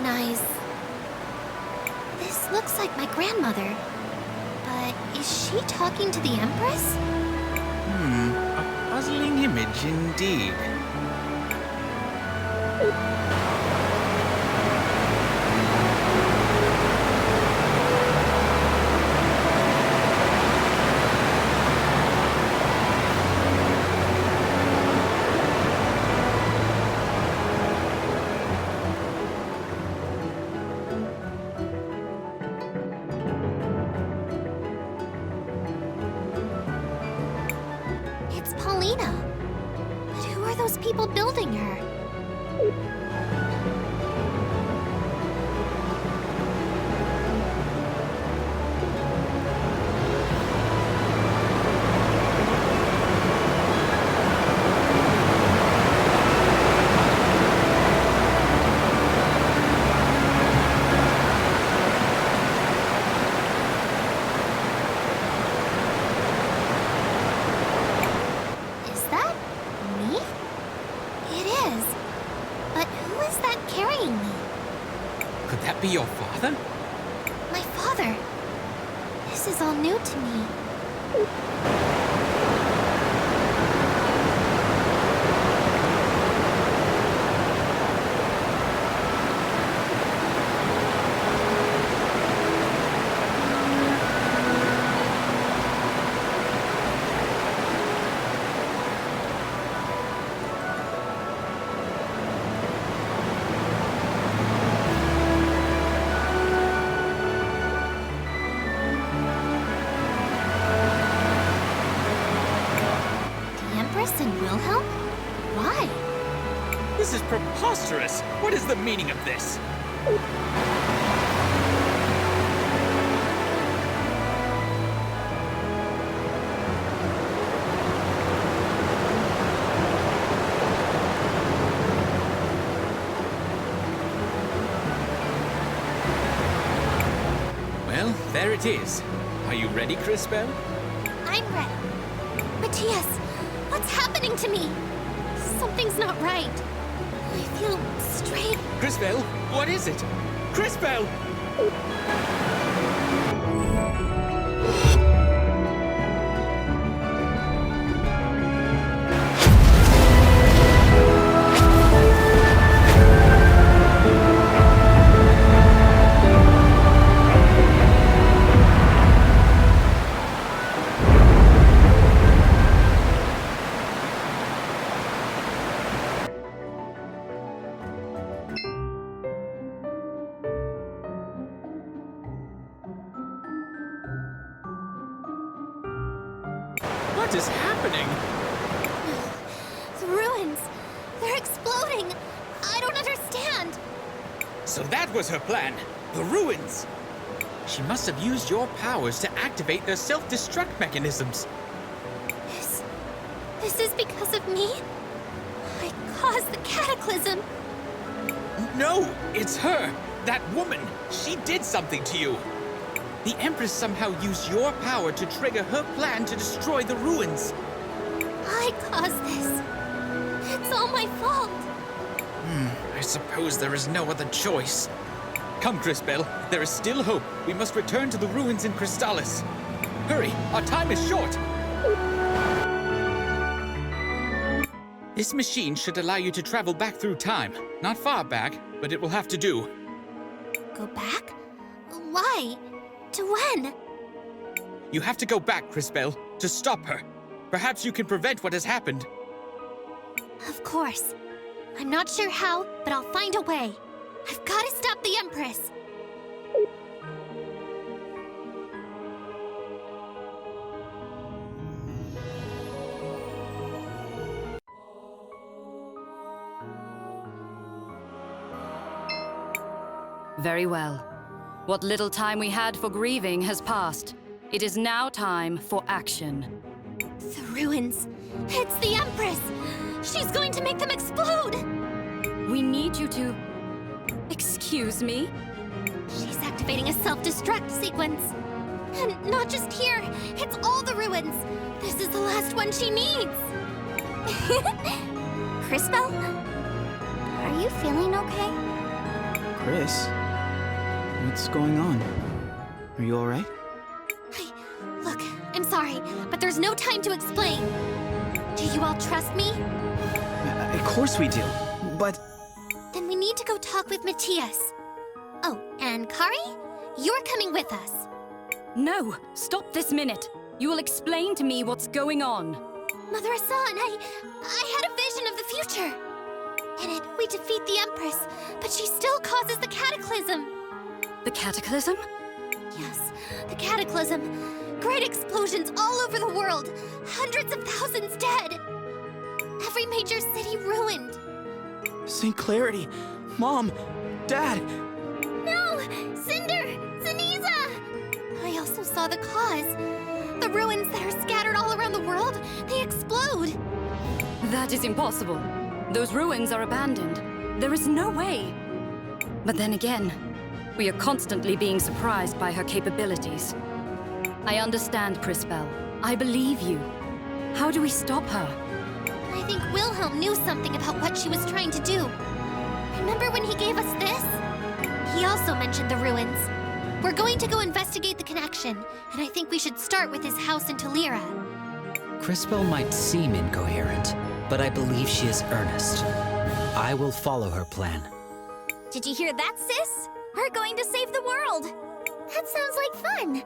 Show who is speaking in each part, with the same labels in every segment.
Speaker 1: recognize... This looks like my grandmother. But is she talking to the Empress?
Speaker 2: A puzzling image indeed.
Speaker 1: But who are those people building her?
Speaker 2: Be your father?
Speaker 1: My father? This is all new to me.
Speaker 2: This is preposterous! What is the meaning of this? Well, there it is. Are you ready, Cris Tales?
Speaker 1: I'm ready. Matthias, what's happening to me? Something's not right. I feel strange.
Speaker 2: Cris Tales, what is it? Cris Tales! What is happening?
Speaker 1: The ruins! They're exploding! I don't understand!
Speaker 2: So that was her plan! The ruins! She must have used your powers to activate their self-destruct mechanisms.
Speaker 1: This is because of me? I caused the cataclysm!
Speaker 2: No! It's her! That woman! She did something to you! The Empress somehow used your power to trigger her plan to destroy the ruins.
Speaker 1: I caused this. It's all my fault.
Speaker 2: I suppose there is no other choice. Come, Cris Tales. There is still hope. We must return to the ruins in Crystallis. Hurry, our time is short. This machine should allow you to travel back through time. Not far back, but it will have to do.
Speaker 1: Go back? Why? To when?
Speaker 2: You have to go back, Cris Tales, to stop her. Perhaps you can prevent what has happened.
Speaker 1: Of course. I'm not sure how, but I'll find a way. I've got to stop the Empress.
Speaker 3: Very well. What little time we had for grieving has passed. It is now time for action.
Speaker 1: The ruins. It's the Empress! She's going to make them explode!
Speaker 3: We need you to... Excuse me?
Speaker 1: She's activating a self-destruct sequence. And not just here, it's all the ruins. This is the last one she needs. Cris Tales? Are you feeling okay?
Speaker 4: Cris, what's going on? Are you alright?
Speaker 1: Look, I'm sorry, but there's no time to explain. Do you all trust me?
Speaker 4: Of course we do, but...
Speaker 1: Then we need to go talk with Matthias. Oh, and Kari? You're coming with us.
Speaker 3: No! Stop this minute! You will explain to me what's going on.
Speaker 1: Mother Hassan, I had a vision of the future. In it, we defeat the Empress, but she still causes the cataclysm.
Speaker 3: The cataclysm?
Speaker 1: Yes, the cataclysm. Great explosions all over the world. Hundreds of thousands dead. Every major city ruined.
Speaker 4: St. Clarity! Mom! Dad!
Speaker 1: No! Cinder! Zeniza! I also saw the cause. The ruins that are scattered all around the world, they explode.
Speaker 3: That is impossible. Those ruins are abandoned. There is no way. But then again, we are constantly being surprised by her capabilities. I understand, Crispell. I believe you. How do we stop her?
Speaker 1: I think Wilhelm knew something about what she was trying to do. Remember when he gave us this? He also mentioned the ruins. We're going to go investigate the connection, and I think we should start with his house in Tulira.
Speaker 5: Crispell might seem incoherent, but I believe she is earnest. I will follow her plan.
Speaker 1: Did you hear that, sis? We're going to save the world. That sounds like fun.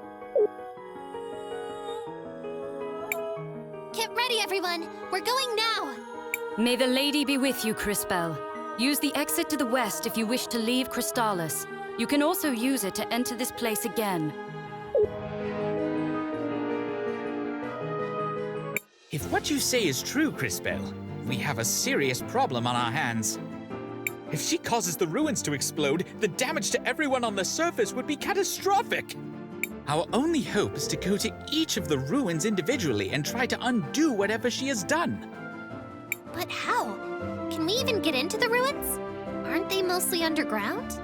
Speaker 1: Get ready, everyone. We're going now.
Speaker 3: May the lady be with you, Crispell. Use the exit to the west if you wish to leave Crystallis. You can also use it to enter this place again.
Speaker 2: If what you say is true, Crispell, we have a serious problem on our hands. If she causes the ruins to explode, the damage to everyone on the surface would be catastrophic. Our only hope is to go to each of the ruins individually and try to undo whatever she has done.
Speaker 1: But how? Can we even get into the ruins? Aren't they mostly underground?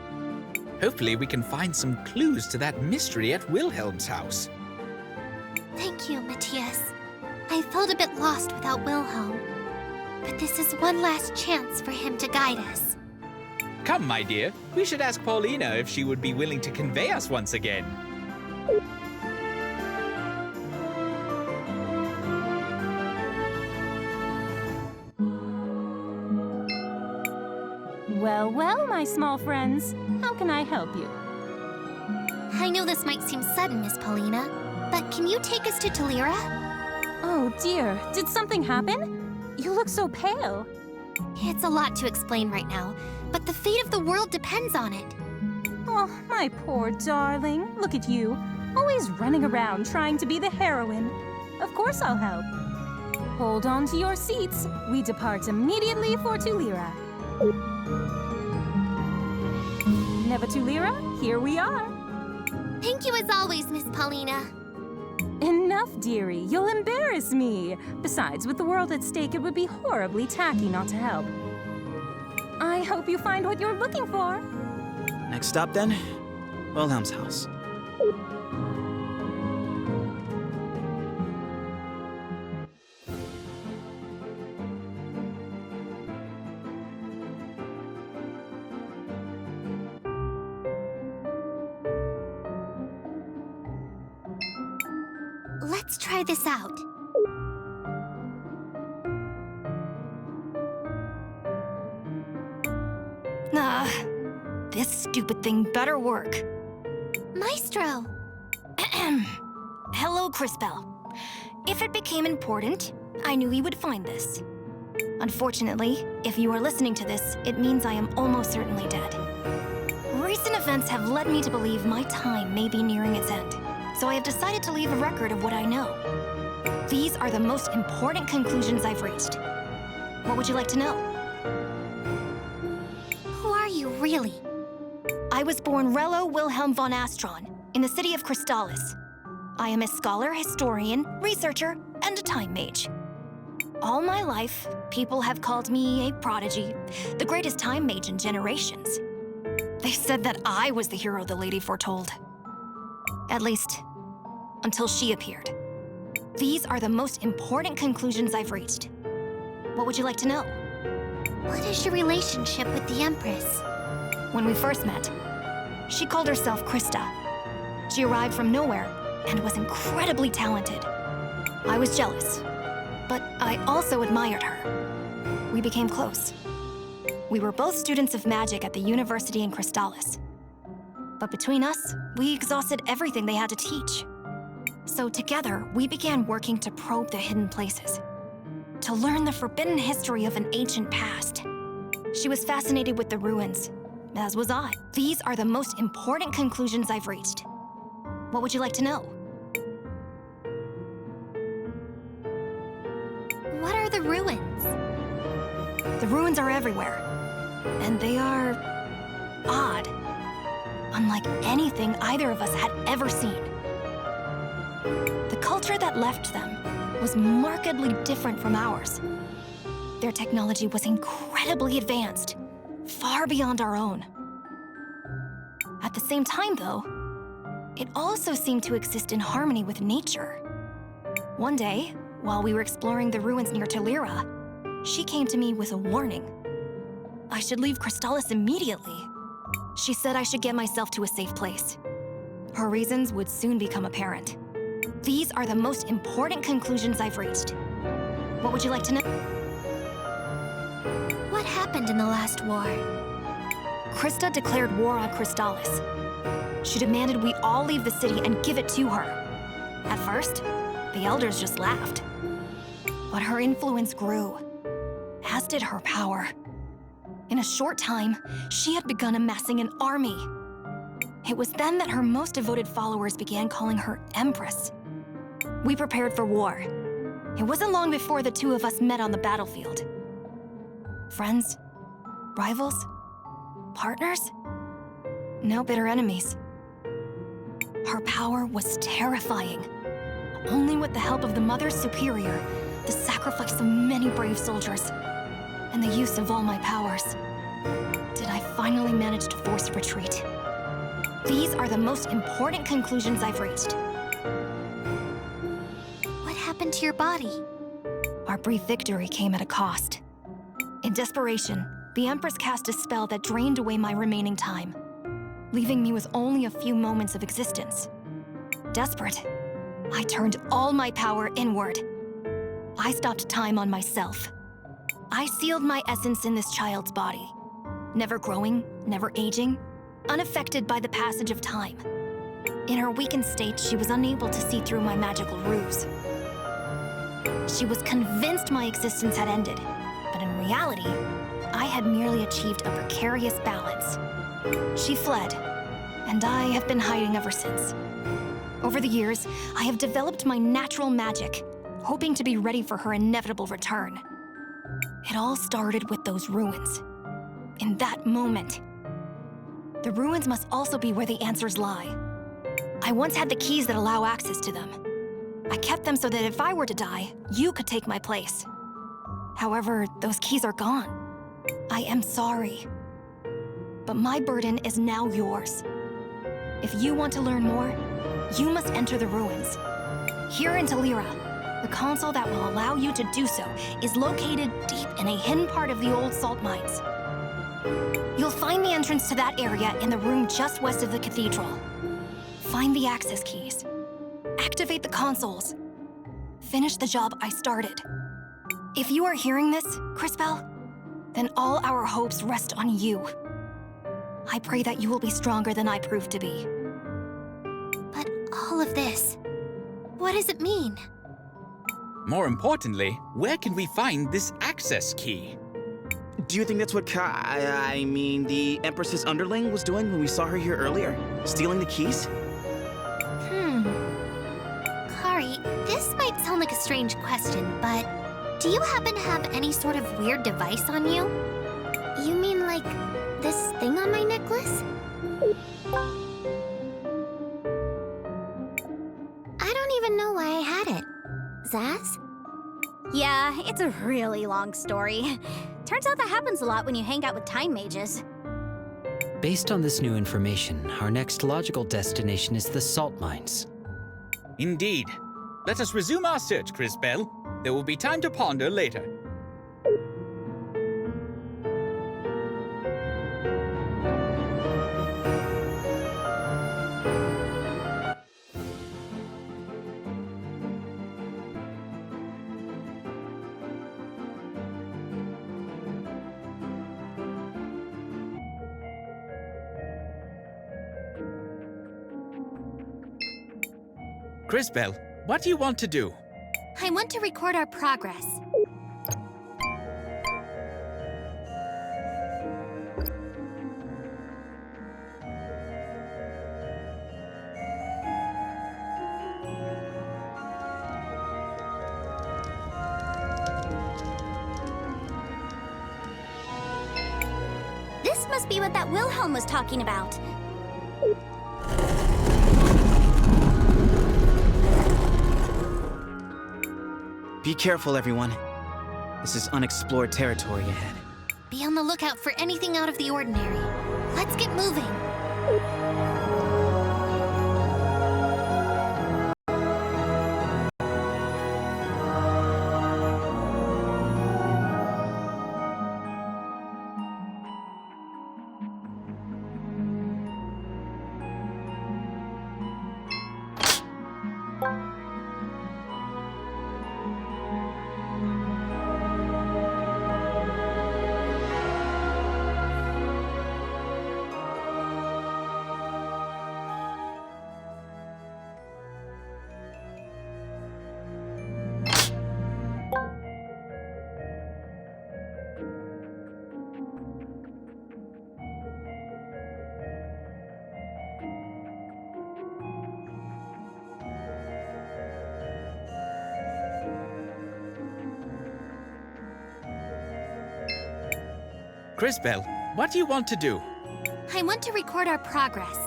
Speaker 2: Hopefully we can find some clues to that mystery at Wilhelm's house.
Speaker 1: Thank you, Matthias. I felt a bit lost without Wilhelm. But this is one last chance for him to guide us.
Speaker 2: Come, my dear. We should ask Paulina if she would be willing to convey us once again.
Speaker 6: Well, well, my small friends. How can I help you?
Speaker 1: I know this might seem sudden, Miss Paulina, but can you take us to Tulira?
Speaker 6: Oh dear, did something happen? You look so pale.
Speaker 1: It's a lot to explain right now, but the fate of the world depends on it.
Speaker 6: Oh, my poor darling. Look at you, always running around trying to be the heroine. Of course I'll help. Hold on to your seats. We depart immediately for Tulira. Never Tulira, here we are.
Speaker 1: Thank you as always, Miss Paulina.
Speaker 6: Enough, dearie. You'll embarrass me. Besides, with the world at stake, it would be horribly tacky not to help. I hope you find what you're looking for.
Speaker 4: Next stop then, Wilhelm's house.
Speaker 1: Let's try this out.
Speaker 7: This stupid thing better work.
Speaker 1: Maestro!
Speaker 7: Hello, Crispell. If it became important, I knew you would find this. Unfortunately, if you are listening to this, it means I am almost certainly dead. Recent events have led me to believe my time may be nearing its end, so I have decided to leave a record of what I know. These are the most important conclusions I've reached. What would you like to know?
Speaker 1: Who are you, really?
Speaker 7: I was born Rello Wilhelm von Astron in the city of Crystallis. I am a scholar, historian, researcher, and a time mage. All my life, people have called me a prodigy, the greatest time mage in generations. They said that I was the hero the lady foretold. At least, until she appeared. These are the most important conclusions I've reached. What would you like to know?
Speaker 1: What is your relationship with the Empress?
Speaker 7: when we first met. She called herself Krista. She arrived from nowhere and was incredibly talented. I was jealous, but I also admired her. We became close. We were both students of magic at the university in Crystalis. But between us, we exhausted everything they had to teach. So together, we began working to probe the hidden places, to learn the forbidden history of an ancient past. She was fascinated with the ruins, as was I. These are the most important conclusions I've reached. What would you like to know?
Speaker 1: What are the ruins?
Speaker 7: The ruins are everywhere, and they are odd, unlike anything either of us had ever seen. The culture that left them was markedly different from ours. Their technology was incredibly advanced, far beyond our own. At the same time, though, it also seemed to exist in harmony with nature. One day, while we were exploring the ruins near Telira, she came to me with a warning. I should leave Crystalis immediately. She said I should get myself to a safe place. Her reasons would soon become apparent. These are the most important conclusions I've reached. What would you like to know?
Speaker 1: What happened in the last war?
Speaker 7: Krista declared war on Crystalis. She demanded we all leave the city and give it to her. At first, the elders just laughed. But her influence grew, as did her power. In a short time, she had begun amassing an army. It was then that her most devoted followers began calling her Empress. We prepared for war. It wasn't long before the two of us met on the battlefield. Friends? Rivals? Partners? No bitter enemies. Her power was terrifying. Only with the help of the Mother Superior, the sacrifice of many brave soldiers, and the use of all my powers, did I finally manage to force a retreat. These are the most important conclusions I've reached.
Speaker 1: What happened to your body?
Speaker 7: Our brief victory came at a cost. In desperation, the Empress cast a spell that drained away my remaining time, leaving me with only a few moments of existence. Desperate, I turned all my power inward. I stopped time on myself. I sealed my essence in this child's body, never growing, never aging, unaffected by the passage of time. In her weakened state, she was unable to see through my magical ruse. She was convinced my existence had ended, but in reality, I had merely achieved a precarious balance. She fled, and I have been hiding ever since. Over the years, I have developed my natural magic, hoping to be ready for her inevitable return. It all started with those ruins. In that moment. The ruins must also be where the answers lie. I once had the keys that allow access to them. I kept them so that if I were to die, you could take my place. However, those keys are gone. I am sorry. But my burden is now yours. If you want to learn more, you must enter the ruins. Here in Telira, the console that will allow you to do so is located deep in a hidden part of the old salt mines. You'll find the entrance to that area in the room just west of the cathedral. Find the access keys. Activate the consoles. Finish the job I started. If you are hearing this, Crispell, then all our hopes rest on you. I pray that you will be stronger than I proved to be.
Speaker 1: But all of this, what does it mean?
Speaker 2: More importantly, where can we find this access key?
Speaker 4: Do you think that's what the Empress's underling was doing when we saw her here earlier? Stealing the keys?
Speaker 1: Kari, this might sound like a strange question, but do you happen to have any sort of weird device on you? You mean like this thing on my necklace? I don't even know why I had it. Zaz?
Speaker 8: Yeah, it's a really long story. Turns out that happens a lot when you hang out with time mages.
Speaker 5: Based on this new information, our next logical destination is the salt mines.
Speaker 2: Indeed. Let us resume our search, Crispell. There will be time to ponder later. Crisbel, what do you want to do?
Speaker 1: I want to record our progress.
Speaker 8: This must be what that Wilhelm was talking about.
Speaker 4: Be careful, everyone. This is unexplored territory ahead.
Speaker 1: Be on the lookout for anything out of the ordinary. Let's get moving.
Speaker 2: Crisbel, what do you want to do?
Speaker 1: I want to record our progress.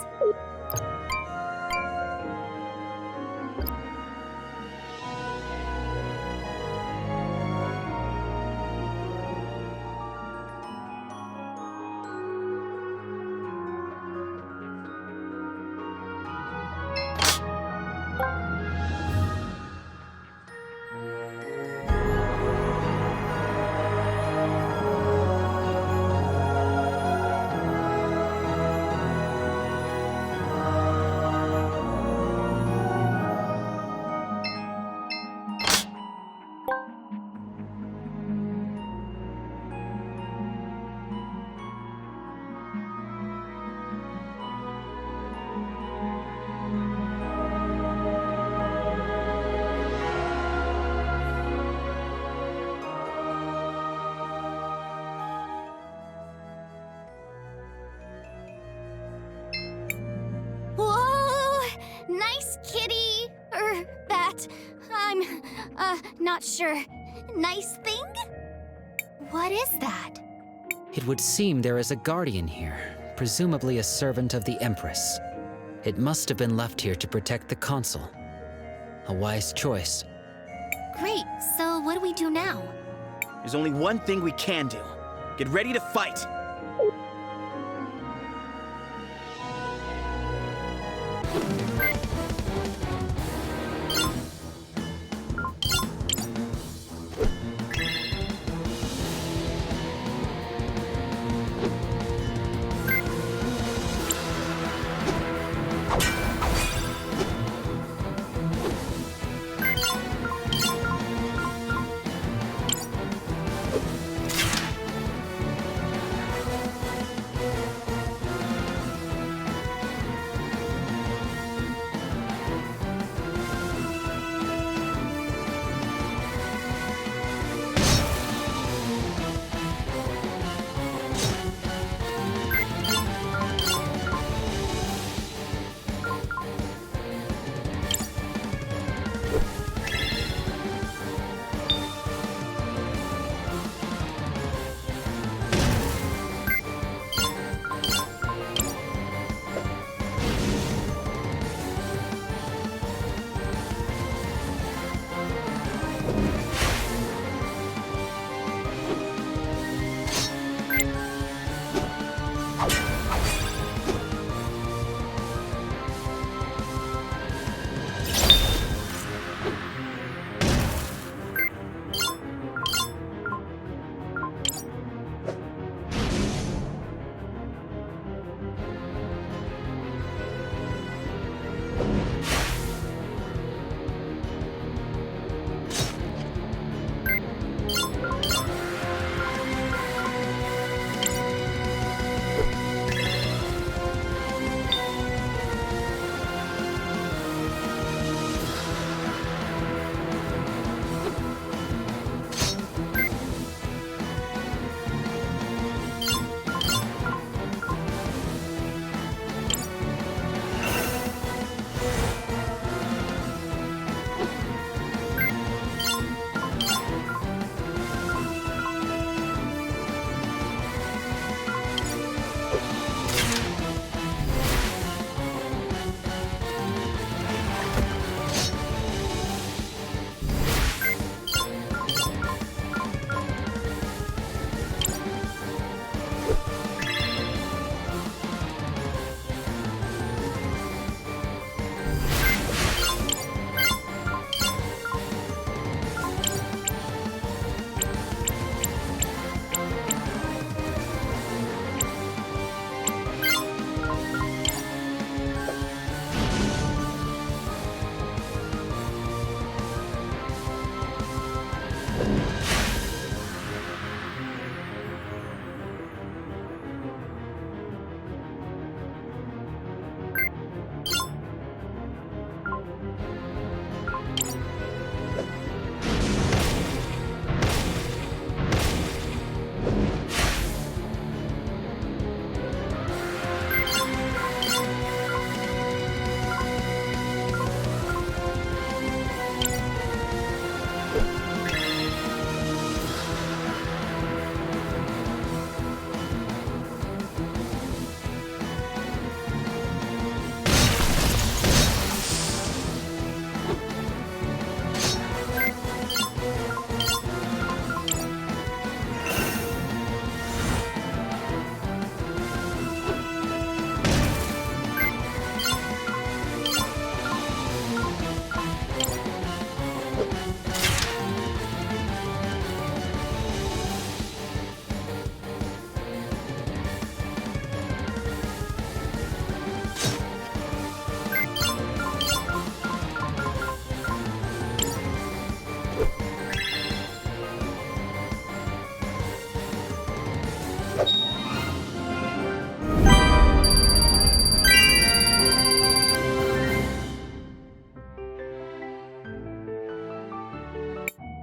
Speaker 8: Nice kitty! That. I'm, not sure. Nice thing?
Speaker 1: What is that?
Speaker 5: It would seem there is a guardian here, presumably a servant of the Empress. It must have been left here to protect the consul. A wise choice.
Speaker 1: Great, so what do we do now?
Speaker 4: There's only one thing we can do. Get ready to fight!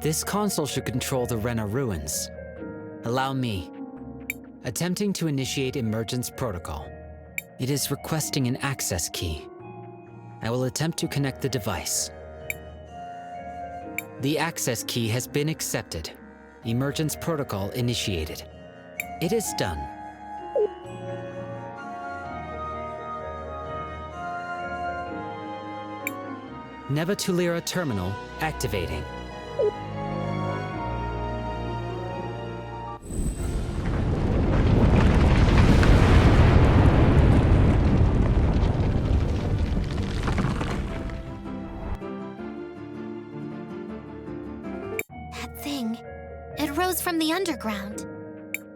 Speaker 5: This console should control the Rena ruins. Allow me. Attempting to initiate emergence protocol. It is requesting an access key. I will attempt to connect the device. The access key has been accepted. Emergence protocol initiated. It is done. Nevatulira terminal activating.
Speaker 1: That thing. It rose from the underground.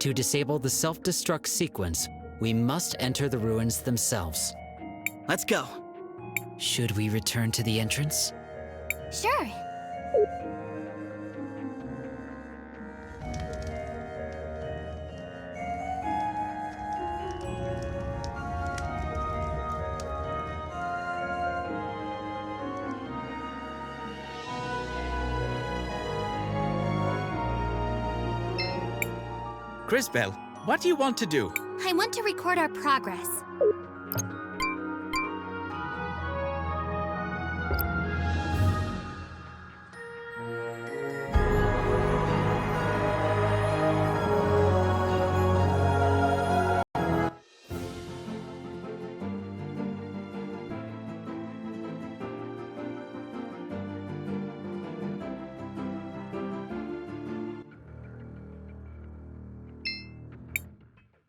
Speaker 5: To disable the self-destruct sequence, we must enter the ruins themselves.
Speaker 4: Let's go.
Speaker 5: Should we return to the entrance?
Speaker 1: Sure.
Speaker 2: Crisbell, what do you want to do?
Speaker 1: I want to record our progress.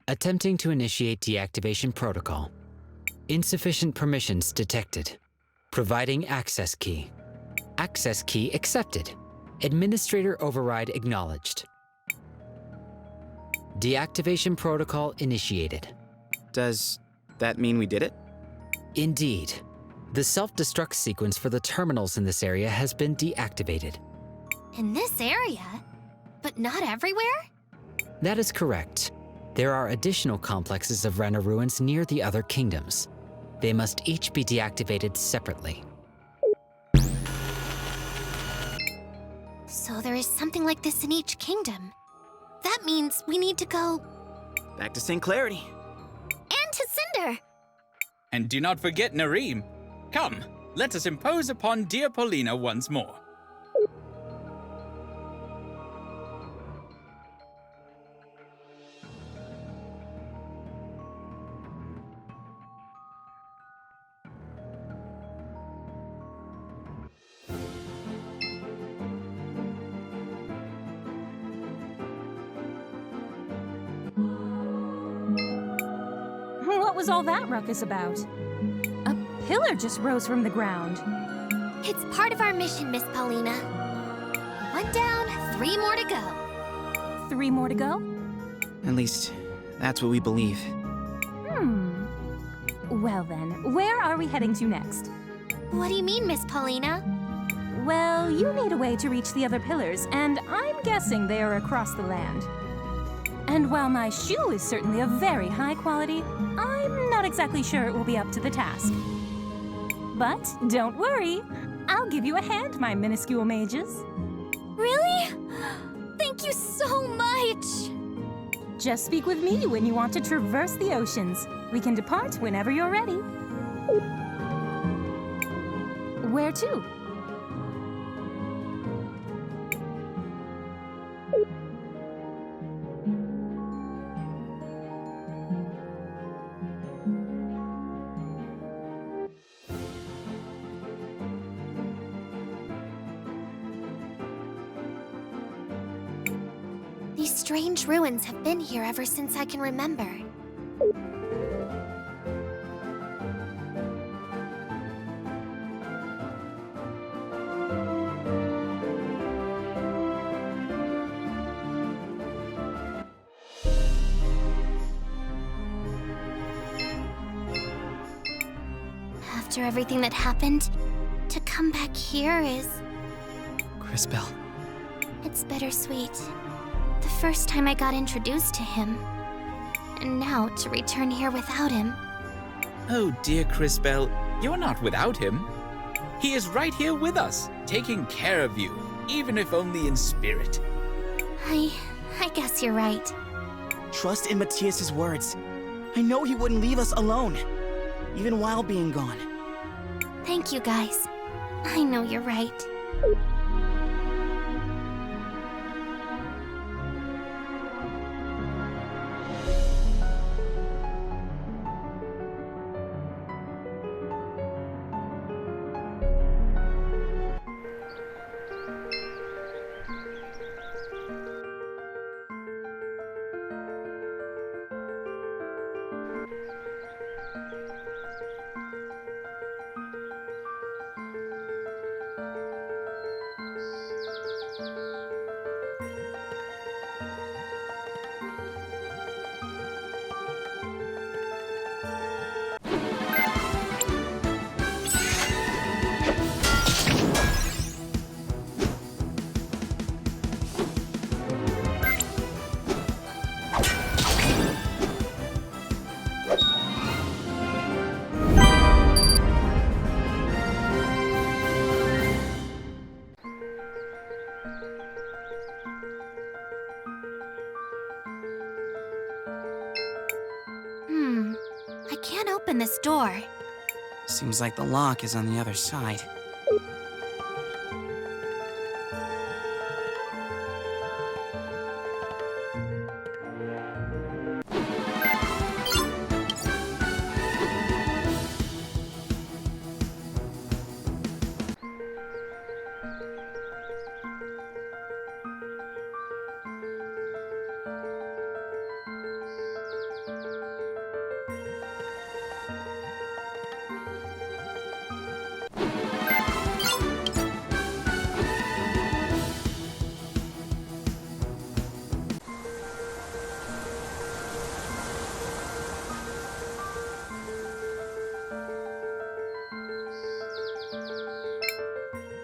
Speaker 5: Attempting to initiate deactivation protocol. Insufficient permissions detected. Providing access key. Access key accepted. Administrator override acknowledged. Deactivation protocol initiated.
Speaker 4: Does that mean we did it?
Speaker 5: Indeed. The self-destruct sequence for the terminals in this area has been deactivated.
Speaker 1: In this area? But not everywhere?
Speaker 5: That is correct. There are additional complexes of Rena ruins near the other kingdoms. They must each be deactivated separately.
Speaker 1: So there is something like this in each kingdom. That means we need to go...
Speaker 4: Back to St. Clarity.
Speaker 1: And to Cinder!
Speaker 2: And do not forget Nareem. Come, let us impose upon dear Paulina once more.
Speaker 6: What was all that ruckus about? A pillar just rose from the ground.
Speaker 1: It's part of our mission, Miss Paulina. 1 down, 3 more to go.
Speaker 6: 3 more to go?
Speaker 4: At least, that's what we believe.
Speaker 6: Well then, where are we heading to next?
Speaker 1: What do you mean, Miss Paulina?
Speaker 6: Well, you need a way to reach the other pillars, and I'm guessing they are across the land. And while my shoe is certainly of very high quality, I'm not exactly sure it will be up to the task. But don't worry, I'll give you a hand, my minuscule mages.
Speaker 1: Really? Thank you so much!
Speaker 6: Just speak with me when you want to traverse the oceans. We can depart whenever you're ready. Where to?
Speaker 1: These strange ruins have been here ever since I can remember. After everything that happened, to come back here is...
Speaker 4: Crisbell.
Speaker 1: It's bittersweet. The first time I got introduced to him. And now to return here without him.
Speaker 2: Oh dear Crisbell, you're not without him. He is right here with us, taking care of you. even if only in spirit.
Speaker 1: I guess you're right.
Speaker 4: Trust in Matthias's words. I know he wouldn't leave us alone, even while being gone.
Speaker 1: Thank you, guys. I know you're right. I can't open this door.
Speaker 4: Seems like the lock is on the other side.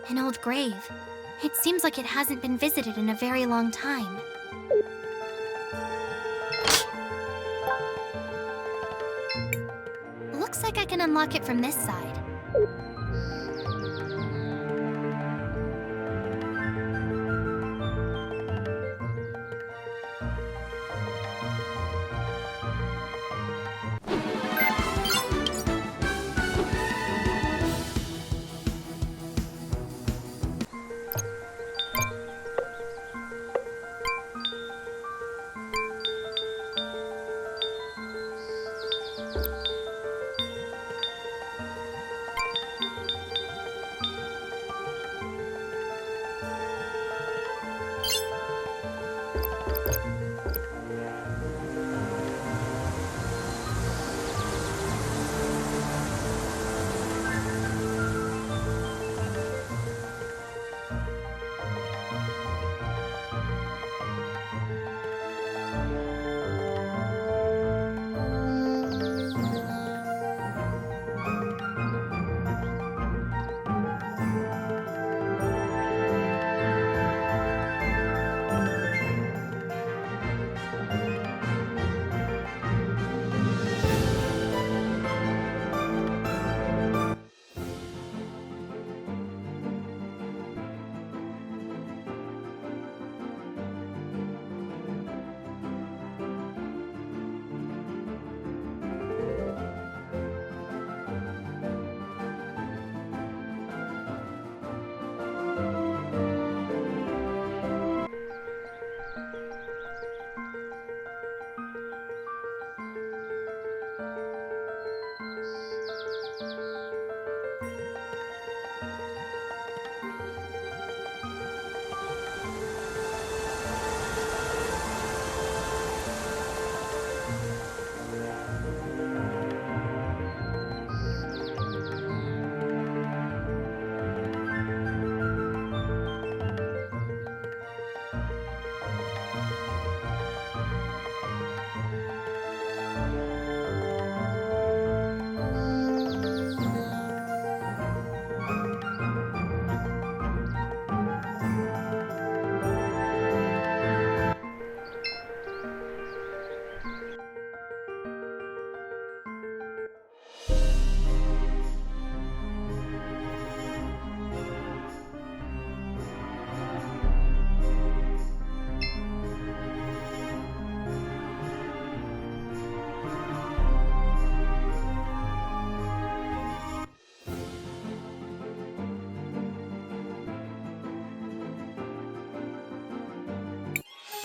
Speaker 1: An old grave. It seems like it hasn't been visited in a very long time. Looks like I can unlock it from this side.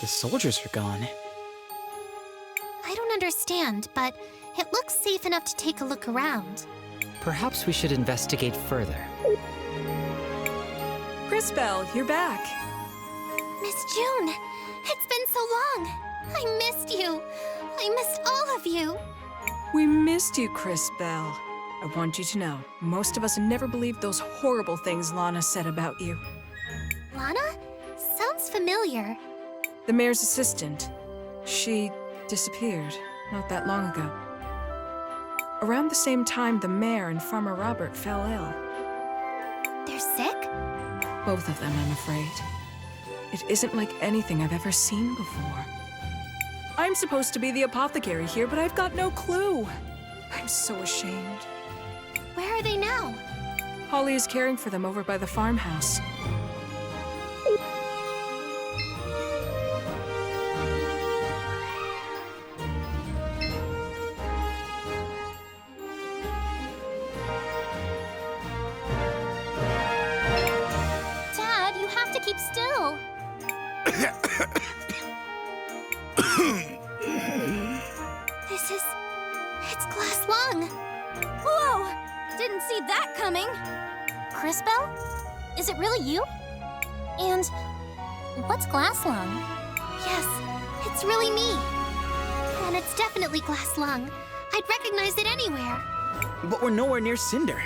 Speaker 4: The soldiers are gone.
Speaker 1: I don't understand, but it looks safe enough to take a look around.
Speaker 5: Perhaps we should investigate further.
Speaker 9: Cris Bell, you're back.
Speaker 1: Miss June, it's been so long. I missed you. I missed all of you.
Speaker 9: We missed you, Cris Bell. I want you to know, most of us never believed those horrible things Lana said about you.
Speaker 1: Lana? Sounds familiar.
Speaker 9: The mayor's assistant. She disappeared not that long ago. Around the same time, the mayor and Farmer Robert fell ill.
Speaker 1: They're sick?
Speaker 9: Both of them, I'm afraid. It isn't like anything I've ever seen before. I'm supposed to be the apothecary here, but I've got no clue. I'm so ashamed.
Speaker 1: Where are they now?
Speaker 9: Holly is caring for them over by the farmhouse.
Speaker 1: Dad, you have to keep still. It's glass lung.
Speaker 8: Whoa! Didn't see that coming.
Speaker 1: Cris Bell? Is it really you? And what's glass lung? Yes, it's really me. And it's definitely glass lung. I'd recognize it anywhere.
Speaker 4: But we're nowhere near Cinder.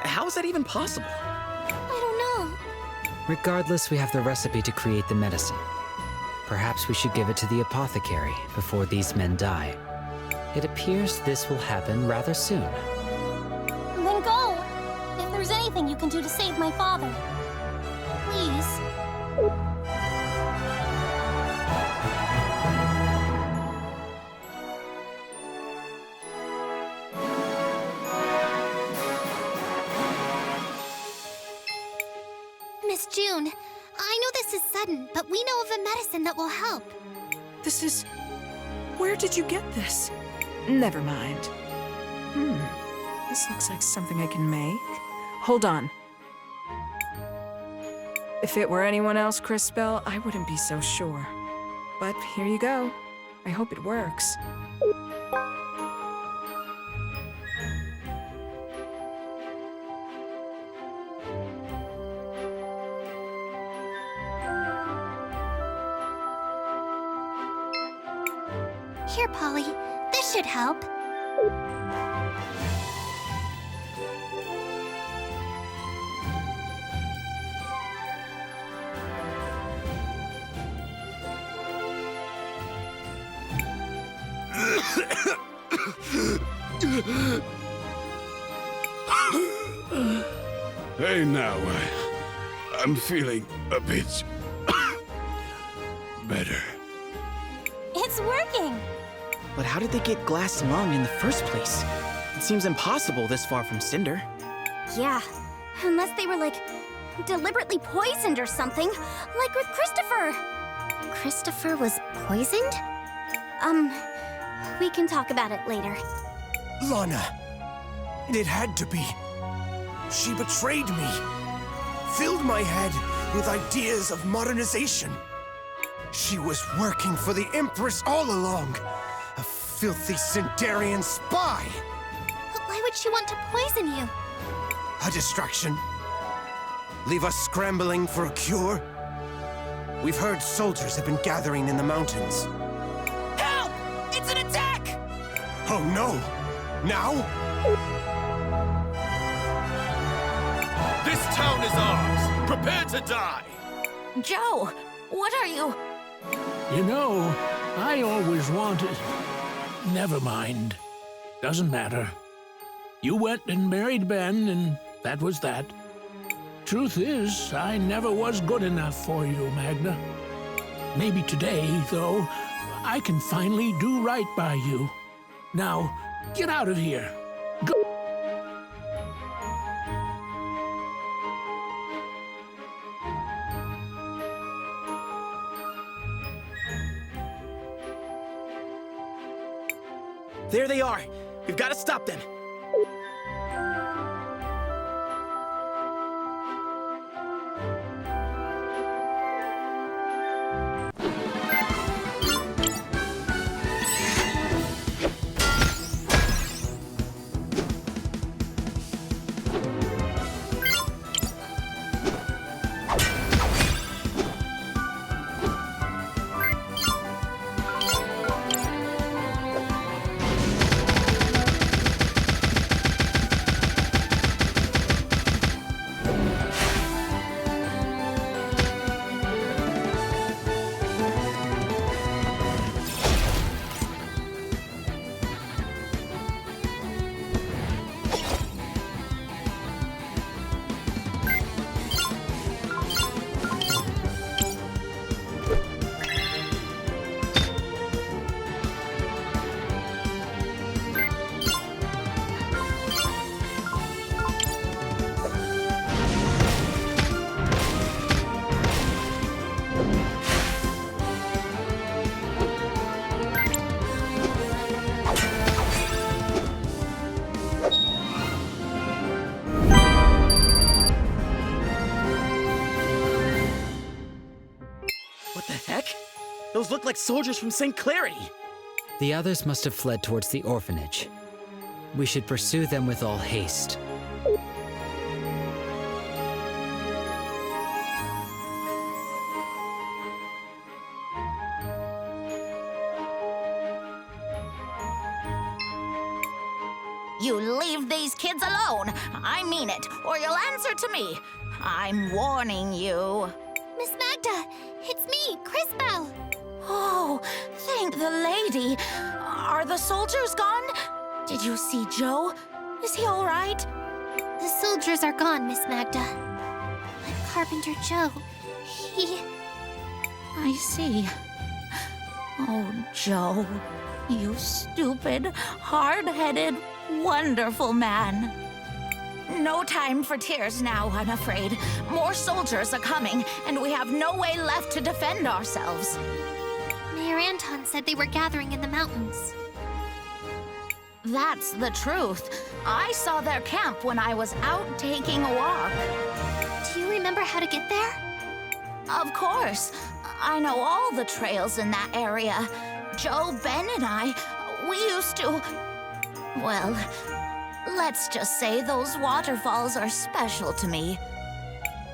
Speaker 4: How is that even possible?
Speaker 1: I don't know.
Speaker 5: Regardless, we have the recipe to create the medicine. Perhaps we should give it to the apothecary before these men die. It appears this will happen rather soon.
Speaker 1: Then go! If there's anything you can do to save my father. Please. Miss June, I know this is sudden, but we know of a medicine that will help.
Speaker 9: This is... Where did you get this? Never mind. This looks like something I can make. Hold on. If it were anyone else, Cris Bell, I wouldn't be so sure. But here you go. I hope it works.
Speaker 1: Here, Polly. This should help.
Speaker 10: Hey, now, I'm feeling a bit better.
Speaker 1: It's working!
Speaker 4: But how did they get glass lung in the first place? It seems impossible this far from Cinder.
Speaker 8: Yeah, unless they were, like, deliberately poisoned or something, like with Christopher.
Speaker 1: Christopher was poisoned?
Speaker 8: We can talk about it later.
Speaker 11: Lana, it had to be. She betrayed me, filled my head with ideas of modernization. She was working for the Empress all along, a filthy Cinderian spy.
Speaker 1: But why would she want to poison you?
Speaker 11: A distraction. Leave us scrambling for a cure. We've heard soldiers have been gathering in the mountains.
Speaker 12: Help! It's an attack!
Speaker 11: Oh no! Now?
Speaker 12: This town is ours! Prepare to die!
Speaker 8: Joe, what are you?
Speaker 13: You know, I always wanted... Never mind. Doesn't matter. You went and married Ben, and that was that. Truth is, I never was good enough for you, Magna. Maybe today, though, I can finally do right by you. Now, get out of here. Go.
Speaker 4: There they are. We've got to stop them. look like soldiers from St. Clarity.
Speaker 5: The others must have fled towards the orphanage. We should pursue them with all haste.
Speaker 14: You leave these kids alone. I mean it, or you'll answer to me. I'm warning you.
Speaker 1: Miss Magda, it's me, Cris Tales.
Speaker 14: Oh, thank the lady. Are the soldiers gone? Did you see Joe? Is he all right?
Speaker 1: The soldiers are gone, Miss Magda. But Carpenter Joe, he...
Speaker 14: I see. Oh, Joe, you stupid, hard-headed, wonderful man. No time for tears now, I'm afraid. More soldiers are coming, and we have no way left to defend ourselves.
Speaker 1: Mayor Anton said they were gathering in the mountains.
Speaker 14: That's the truth. I saw their camp when I was out taking a walk.
Speaker 1: Do you remember how to get there?
Speaker 14: Of course. I know all the trails in that area. Joe, Ben, and I, we used to... Well, let's just say those waterfalls are special to me.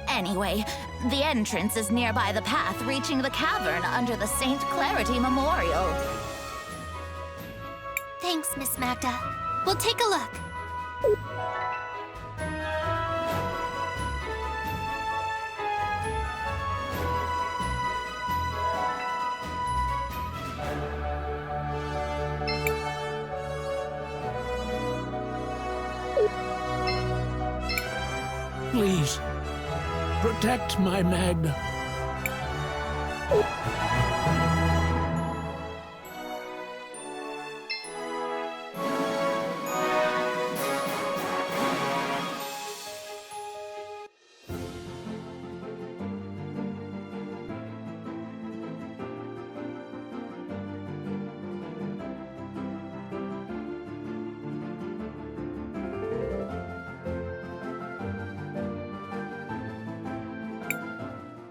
Speaker 14: Anyway, the entrance is nearby the path reaching the cavern under the St. Clarity Memorial.
Speaker 1: Thanks, Miss Magda. We'll take a look.
Speaker 13: Please, protect my Magda.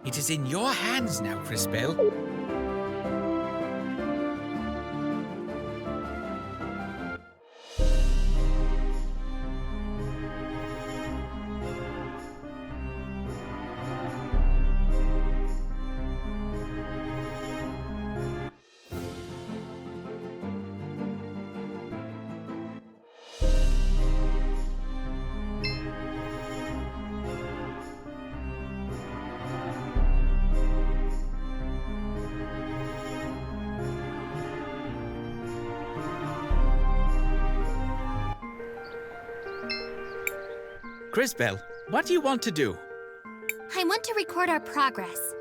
Speaker 2: It is in your hands now, Cris Tales. Cris Tales, what do you want to do?
Speaker 1: I want to record our progress.